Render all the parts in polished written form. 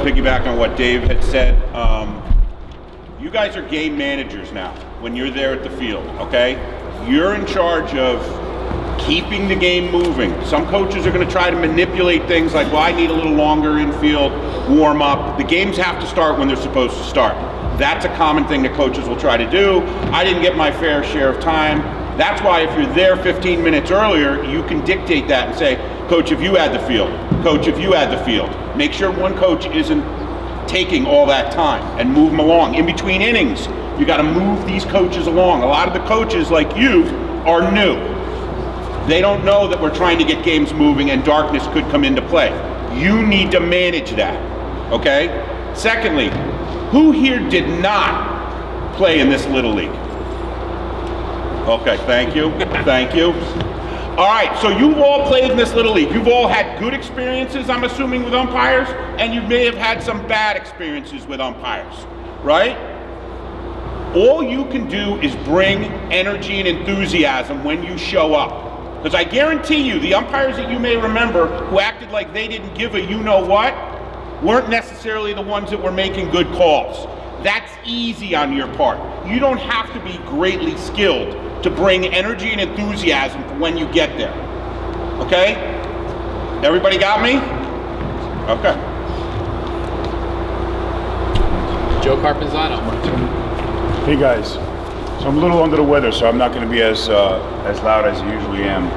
piggyback on what Dave had said. You guys are game managers now when you're there at the field, okay? You're in charge of keeping the game moving. Some coaches are going to try to manipulate things like, well, I need a little longer infield warm up. The games have to start when they're supposed to start. That's a common thing that coaches will try to do. I didn't get my fair share of time. That's why if you're there 15 minutes earlier, you can dictate that and say, Coach, if you had the field. Coach, if you had the field. Make sure one coach isn't taking all that time and move them along. In between innings, you got to move these coaches along. A lot of the coaches like you are new. They don't know that we're trying to get games moving and darkness could come into play. You need to manage that, okay? Secondly, who here did not play in this Little League? Okay, thank you, thank you. All right, so you've all played in this Little League. You've all had good experiences, I'm assuming, with umpires, and you may have had some bad experiences with umpires, right? All you can do is bring energy and enthusiasm when you show up. Because I guarantee you, the umpires that you may remember who acted like they didn't give a you-know-what weren't necessarily the ones that were making good calls. That's easy on your part. You don't have to be greatly skilled to bring energy and enthusiasm for when you get there. Okay? Everybody got me? Okay. Joe Carpenzano. Hey guys, so I'm a little under the weather, so I'm not going to be as loud as I usually am.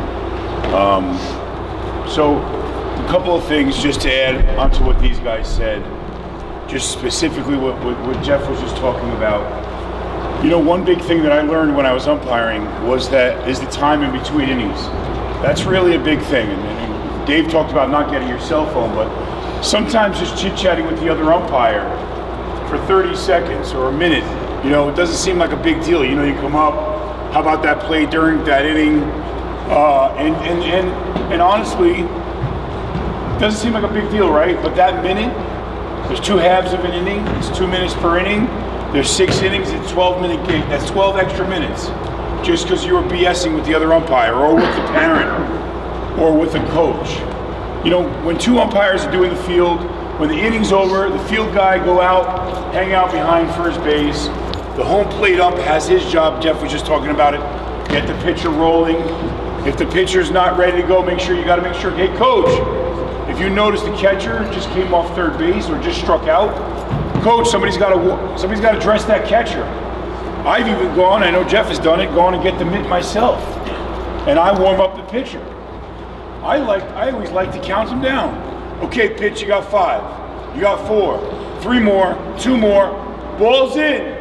So a couple of things just to add onto what these guys said, just specifically what Jeff was just talking about. You know, one big thing that I learned when I was umpiring is the time in between innings. That's really a big thing. And Dave talked about not getting your cell phone, but sometimes just chit-chatting with the other umpire for 30 seconds or a minute, you know, it doesn't seem like a big deal. You know, you come up, how about that play during that inning? And honestly, it doesn't seem like a big deal, right? But that minute, there's 2 halves of an inning, it's 2 minutes per inning. There's 6 innings, it's 12-minute game. That's 12 extra minutes just because you were BSing with the other umpire or with the parent or with the coach. You know, when 2 umpires are doing the field, when the inning's over, the field guy go out, hang out behind first base. The home plate ump has his job. Jeff was just talking about it. Get the pitcher rolling. If the pitcher's not ready to go, you got to make sure, hey coach, if you notice the catcher just came off third base or just struck out, coach, somebody's got to dress that catcher. I've even gone, I know Jeff has done it, gone and get the mitt myself, and I warm up the pitcher. I always like to count them down. Okay, pitch, you got 5, you got 4, 3 more, 2 more, ball's in.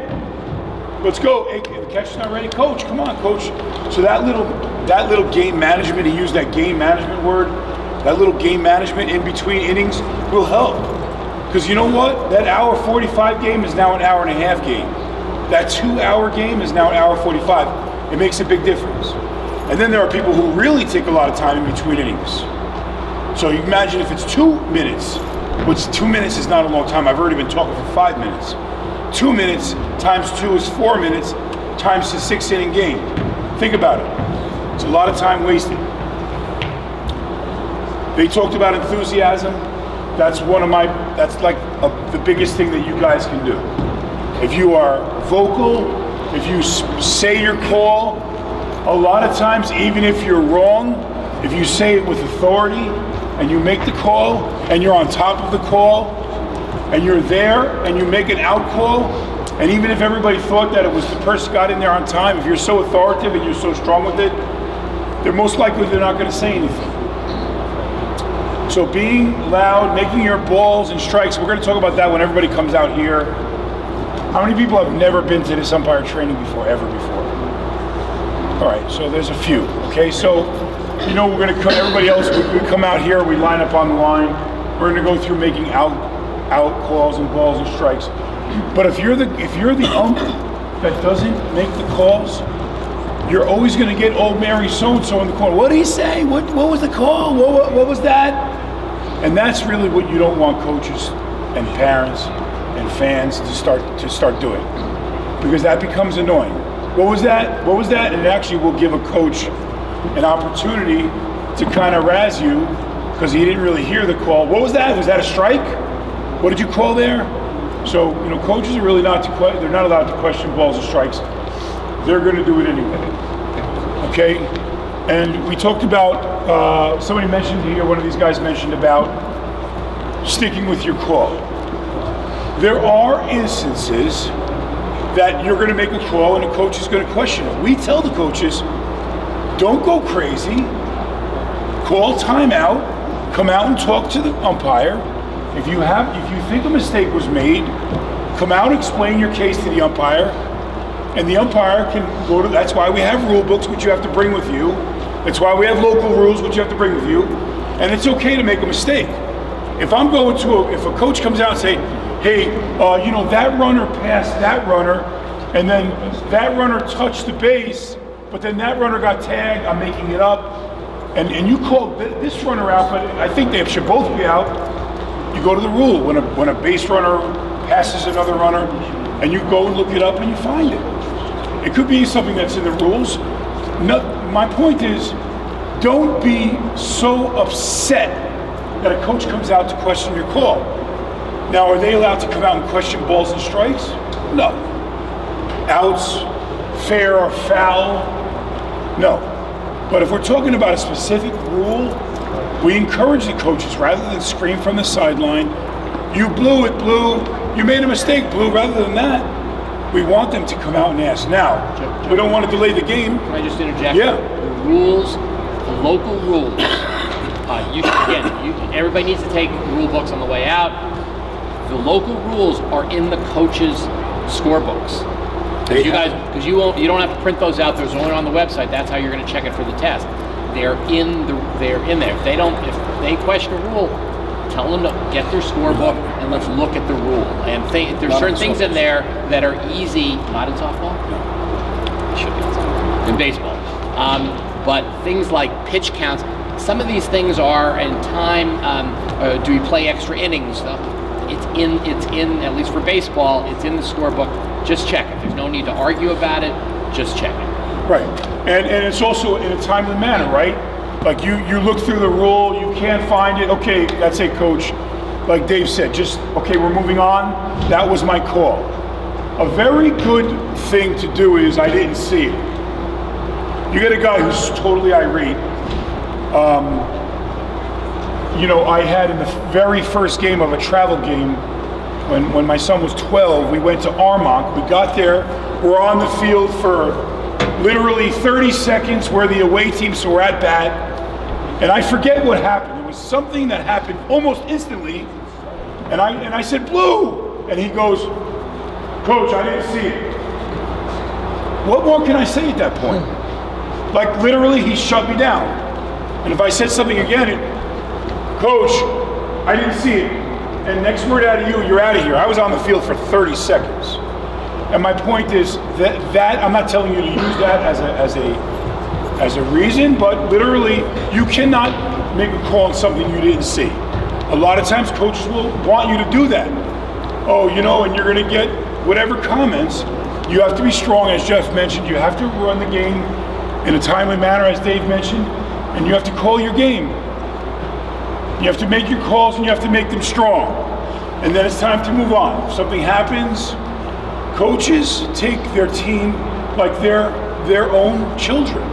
Let's go. Hey, the catcher's not ready, coach. Come on, coach. So that little game management, he used that game management word. That little game management in between innings will help. Because you know what? That hour 45 game is now an hour and a half game. That 2-hour game is now an hour 45. It makes a big difference. And then there are people who really take a lot of time in between innings. So you imagine if it's 2 minutes, which 2 minutes is not a long time. I've already been talking for 5 minutes. 2 minutes times 2 is 4 minutes times the 6-inning game. Think about it. It's a lot of time wasted. They talked about enthusiasm. That's the biggest thing that you guys can do. If you are vocal, if you say your call, a lot of times, even if you're wrong, if you say it with authority and you make the call and you're on top of the call and you're there and you make an out call, and even if everybody thought that it was the person got in there on time, if you're so authoritative and you're so strong with it, they're most likely they're not going to say anything. So being loud, making your balls and strikes, we're going to talk about that when everybody comes out here. How many people have never been to this umpire training before, ever before? All right, so there's a few, okay? So, you know, we're going to come, everybody else, we come out here, we line up on the line. We're going to go through making out calls and balls and strikes. But if you're the ump that doesn't make the calls, you're always going to get old Mary so-and-so in the corner. What did he say? What was the call? What was that? And that's really what you don't want coaches and parents and fans to start doing, because that becomes annoying. What was that? What was that? And it actually will give a coach an opportunity to kind of razz you because he didn't really hear the call. What was that? Was that a strike? what did you call there? So, coaches are really they're not allowed to question balls and strikes. They're going to do it anyway. Okay? And we talked about, somebody mentioned here, one of these guys mentioned about sticking with your call. There are instances that you're going to make a call and a coach is going to question it. We tell the coaches, don't go crazy, call timeout, come out and talk to the umpire. If you think a mistake was made, come out and explain your case to the umpire, and the umpire can go to, that's why we have rule books, which you have to bring with you. That's why we have local rules, which you have to bring with you. And it's okay to make a mistake. If I'm going if a coach comes out and say, hey, that runner passed that runner, and then that runner touched the base, but then that runner got tagged, I'm making it up, and you called this runner out, but I think they should both be out, you go to the rule. When a base runner passes another runner, and you go and look it up and you find it. It could be something that's in the rules. My point is, don't be so upset that a coach comes out to question your call. Now, are they allowed to come out and question balls and strikes? No. Outs, fair or foul? No. But if we're talking about a specific rule, we encourage the coaches, rather than scream from the sideline, you blew it, Blue, you made a mistake, Blue, rather than that, we want them to come out and ask. Now, we don't want to delay the game. Can I just interject? Yeah. The rules, the local rules, everybody needs to take rule books on the way out. The local rules are in the coaches' scorebooks. Because you don't have to print those out. There's only on the website. That's how you're going to check it for the test. They're in there. If they question a rule, tell them to get their scorebook and let's look at the rule. And there's certain things in there that are easy. Not in softball. No. It should be in softball. In baseball. But things like pitch counts. Some of these things are in time. Do we play extra innings? It's in at least for baseball. It's in the scorebook. Just check it. There's no need to argue about it. Just check it. Right, and it's also in a timely manner, right? Like you look through the rule, you can't find it. Okay, that's it, coach. Like Dave said, okay, we're moving on. That was my call. A very good thing to do is I didn't see it. You get a guy who's totally irate. I had in the very first game of a travel game, when my son was 12, we went to Armonk. We got there, we're on the field for literally 30 seconds where the away team, so we're at bat, and I forget what happened. It was something that happened almost instantly, and I said, Blue! And he goes, Coach, I didn't see it. What more can I say at that point? Like literally, he shut me down. And if I said something again, Coach, I didn't see it. And next word out of you, you're out of here. I was on the field for 30 seconds. And my point is that I'm not telling you to use that as a reason, but literally, you cannot make a call on something you didn't see. A lot of times, coaches will want you to do that. And you're going to get whatever comments. You have to be strong, as Jeff mentioned. You have to run the game in a timely manner, as Dave mentioned, and you have to call your game. You have to make your calls, and you have to make them strong. And then it's time to move on. If something happens, coaches take their team like they're their own children.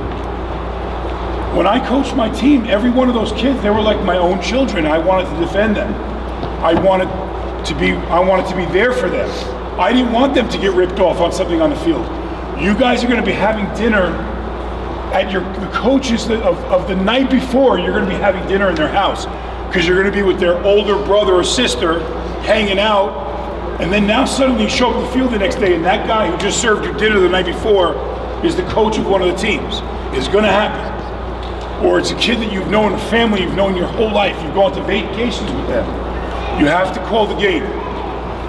When I coached my team, every one of those kids, they were like my own children. I wanted to defend them. I wanted to be there for them. I didn't want them to get ripped off on something on the field. You guys are going to be having dinner at the coaches of the night before. You're going to be having dinner in their house because you're going to be with their older brother or sister hanging out. And then now suddenly you show up at the field the next day and that guy who just served you dinner the night before is the coach of one of the teams. It's going to happen. Or it's a kid that you've known, a family you've known your whole life. You've gone to vacations with them. You have to call the game.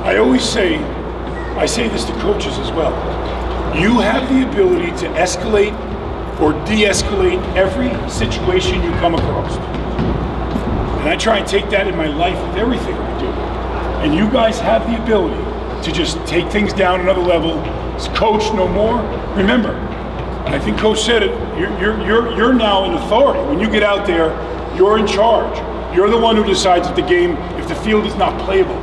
I say this to coaches as well. You have the ability to escalate or de-escalate every situation you come across. And I try and take that in my life with everything I do. And you guys have the ability to just take things down another level. Coach, no more. Remember, and I think Coach said it, you're now in authority. When you get out there, you're in charge. You're the one who decides if the field is not playable.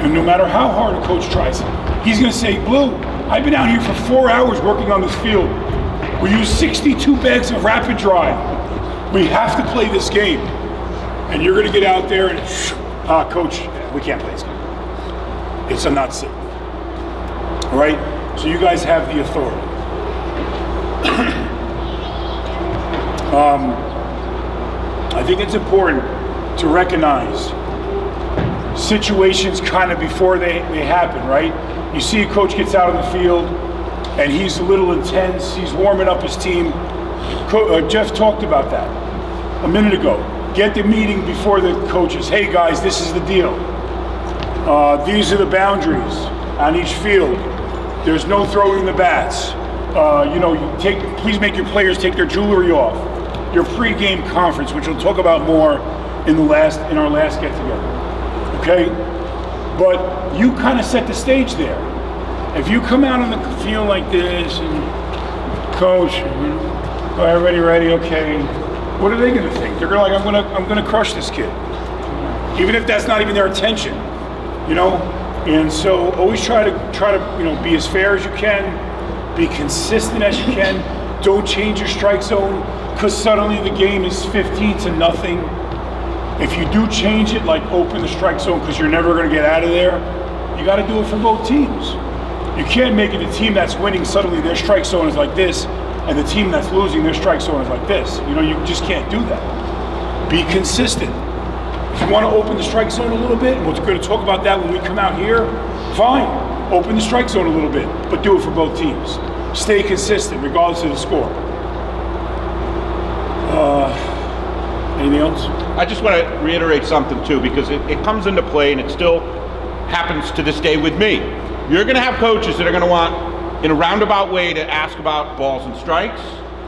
And no matter how hard a coach tries, he's going to say, Blue, I've been out here for 4 hours working on this field. We use 62 bags of rapid dry. We have to play this game. And you're going to get out there and, coach, we can't play this game. It's a not safe. All right? So you guys have the authority. I think it's important to recognize situations kind of before they happen, right? You see a coach gets out on the field and he's a little intense, he's warming up his team. Jeff talked about that a minute ago. Get the meeting before the coaches. Hey guys, this is the deal. These are the boundaries on each field. There's no throwing the bats. Please make your players take their jewelry off. Your pre-game conference, which we'll talk about more in our last get-together. Okay? But you kind of set the stage there. If you come out on the field like this, and coach, everybody ready? Okay. What are they going to think? They're going to I'm going to crush this kid, even if that's not even their intention, you know. And so always try to be as fair as you can, be consistent as you can. Don't change your strike zone because suddenly the game is 15-0. If you do change it, like open the strike zone because you're never going to get out of there, you got to do it for both teams. You can't make it the team that's winning, suddenly their strike zone is like this, and the team that's losing, their strike zone is like this. You know, you just can't do that. Be consistent. If you want to open the strike zone a little bit, and we're going to talk about that when we come out here, fine. Open the strike zone a little bit, but do it for both teams. Stay consistent, regardless of the score. Anything else? I just want to reiterate something too, because it comes into play and it still happens to this day with me. You're going to have coaches that are going to want, in a roundabout way, to ask about balls and strikes.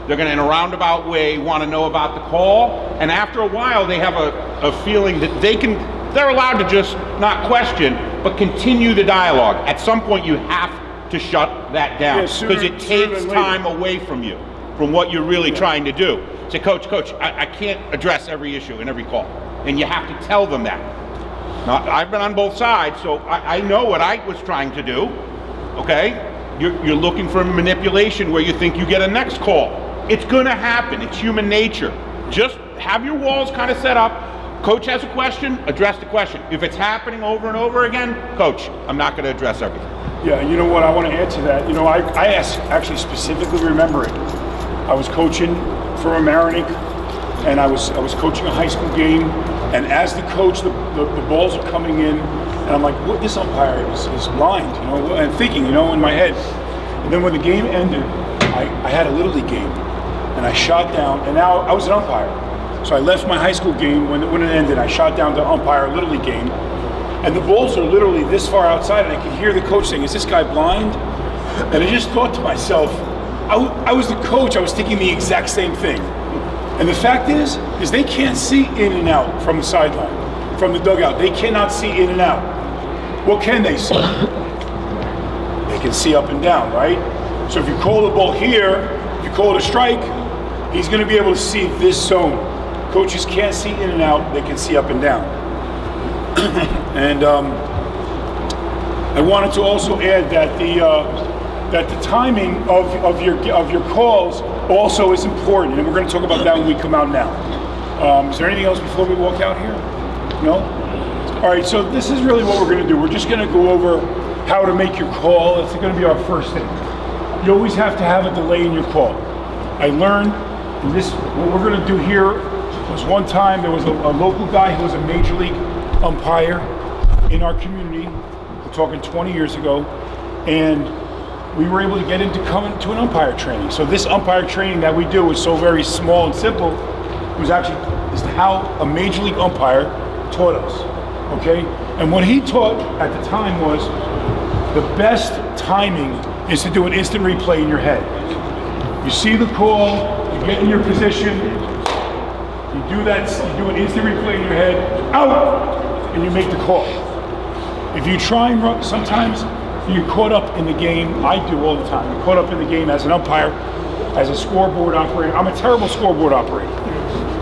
They're going to, in a roundabout way, want to know about the call. And after a while, they have a feeling that they're allowed to just not question, but continue the dialogue. At some point, you have to shut that down because it takes time away from you, from what you're really trying to do. Say, coach, I can't address every issue and every call. And you have to tell them that. Now, I've been on both sides, so I know what I was trying to do, okay? You're looking for manipulation where you think you get a next call. It's gonna happen, it's human nature. Just have your walls kind of set up. Coach has a question, address the question. If it's happening over and over again, coach, I'm not gonna address everything. Yeah, you know what, I want to add to that. You know, I actually specifically remember it. I was coaching for Amerenik, and I was coaching a high school game, and as the coach, the balls are coming in, and I'm like, what, this umpire is blind, you know, and thinking, you know, in my head. And then when the game ended, I had a Little League game, and I shot down, and now I was an umpire. So I left my high school game when it ended, I shot down to umpire a Little League game, and the balls are literally this far outside, and I could hear the coach saying, is this guy blind? And I just thought to myself, I was the coach, I was thinking the exact same thing. And the fact is they can't see in and out from the sideline, from the dugout. They cannot see in and out. What can they see? They can see up and down, right? So if you call the ball here, if you call it a strike, he's going to be able to see this zone. Coaches can't see in and out, they can see up and down. And I wanted to also add that the timing of your calls also is important, and we're going to talk about that when we come out now. Is there anything else before we walk out here? No? All right, so this is really what we're going to do. We're just going to go over how to make your call. It's going to be our first thing. You always have to have a delay in your call. I learned what we're going to do here was one time there was a local guy who was a major league umpire in our community. We're talking 20 years ago, and we were able to get him to come into an umpire training. So this umpire training that we do is so very small and simple. It was actually how a major league umpire taught us, okay? And what he taught at the time was the best timing is to do an instant replay in your head. You see the call, you get in your position, you do an instant replay in your head, out, and you make the call. If you try and run, sometimes you're caught up in the game. I do all the time. You're caught up in the game as an umpire, as a scoreboard operator. I'm a terrible scoreboard operator.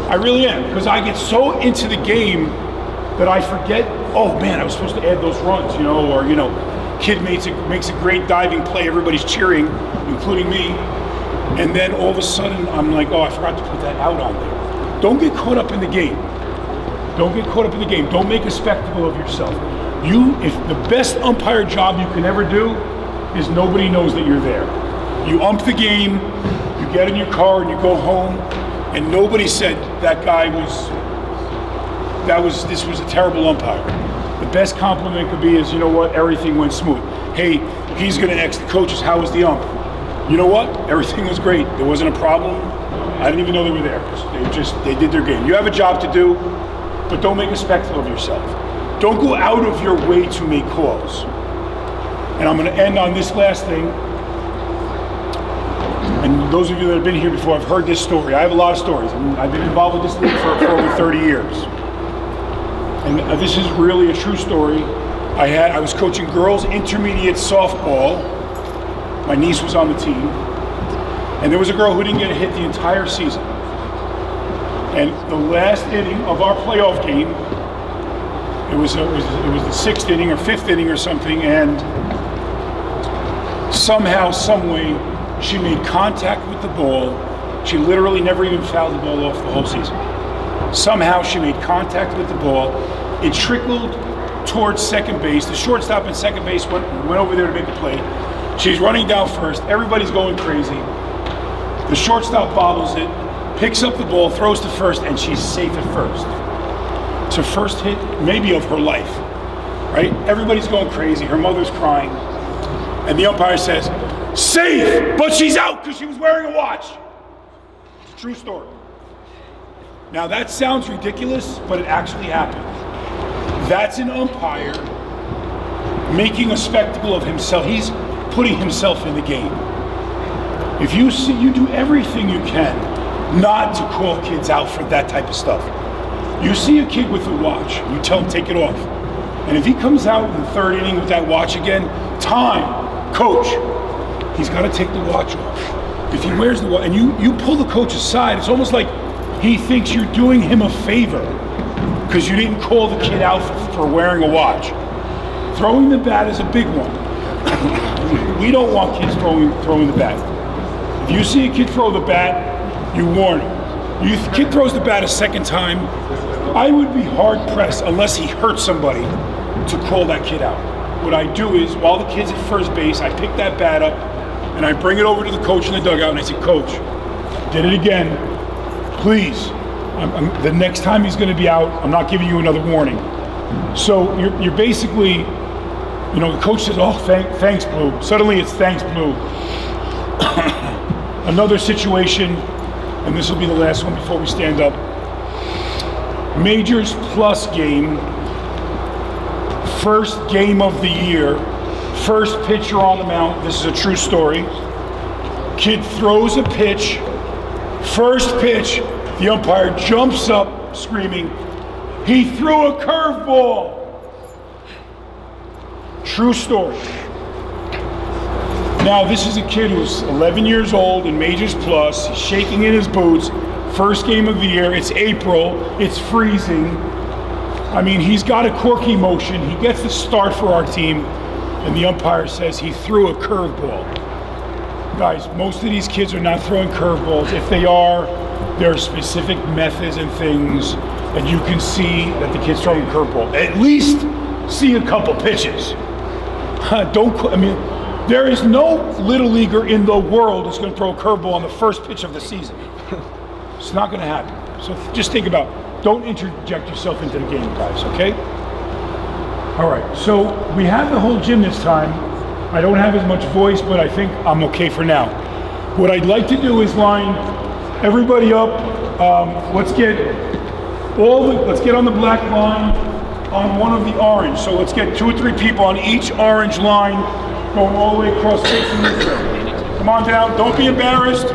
I really am, because I get so into the game that I forget, oh man, I was supposed to add those runs, or kid makes a great diving play, everybody's cheering, including me, and then all of a sudden I'm like, oh, I forgot to put that out on there. Don't get caught up in the game. Don't get caught up in the game. Don't make a spectacle of yourself. If the best umpire job you can ever do is nobody knows that you're there. You ump the game, you get in your car and you go home, and nobody said this was a terrible umpire. The best compliment could be is, you know what, everything went smooth. Hey, he's gonna ask the coaches, how was the ump? You know what, everything was great. There wasn't a problem. I didn't even know they were there. They did their game. You have a job to do, but don't make a spectacle of yourself. Don't go out of your way to make calls. And I'm gonna end on this last thing. And those of you that have been here before, I've heard this story. I have a lot of stories. I've been involved with this league for over 30 years. And this is really a true story. I was coaching girls intermediate softball. My niece was on the team. And there was a girl who didn't get a hit the entire season. And the last inning of our playoff game, it was the sixth inning or fifth inning or something, and somehow, some way, she made contact with the ball. She literally never even fouled the ball off the whole season. Somehow she made contact with the ball. It trickled towards second base. The shortstop and second base went over there to make a play. She's running down first. Everybody's going crazy. The shortstop bobbles it, picks up the ball, throws to first, and she's safe at first. It's her first hit, maybe of her life, right? Everybody's going crazy. Her mother's crying. And the umpire says, safe, but she's out because she was wearing a watch. It's a true story. Now that sounds ridiculous, but it actually happened. That's an umpire making a spectacle of himself. He's putting himself in the game. If you do everything you can not to call kids out for that type of stuff. You see a kid with a watch, you tell him take it off. And if he comes out in the third inning with that watch again, time, coach, he's got to take the watch off. If he wears the watch, and you pull the coach aside, it's almost like he thinks you're doing him a favor because you didn't call the kid out for wearing a watch. Throwing the bat is a big one. We don't want kids throwing the bat. If you see a kid throw the bat, you warn him. If the kid throws the bat a second time, I would be hard pressed unless he hurts somebody to call that kid out. What I do is, while the kid's at first base, I pick that bat up and I bring it over to the coach in the dugout and I say, Coach, did it again. Please, the next time he's going to be out, I'm not giving you another warning. So you're basically, the coach says, oh, thanks, Blue. Suddenly it's thanks, Blue. Another situation, and this will be the last one before we stand up. Majors Plus game, first game of the year, first pitcher on the mound. This is a true story. Kid throws a pitch, first pitch, the umpire jumps up screaming, he threw a curveball. True story. Now, this is a kid who's 11 years old in Majors Plus. He's shaking in his boots. First game of the year. It's April. It's freezing. I mean, he's got a quirky motion. He gets the start for our team, and the umpire says he threw a curveball. Guys, most of these kids are not throwing curveballs. If they are, there are specific methods and things that you can see that the kid's throwing a curveball. At least see a couple pitches. There is no little leaguer in the world that's going to throw a curveball on the first pitch of the season. It's not going to happen. So just think about it. Don't interject yourself into the game, guys, okay? All right, so we have the whole gym this time. I don't have as much voice, but I think I'm okay for now. What I'd like to do is line everybody up. Let's get on the black line on one of the orange. So let's get 2 or 3 people on each orange line, going all the way across facing this way. Come on down, don't be embarrassed.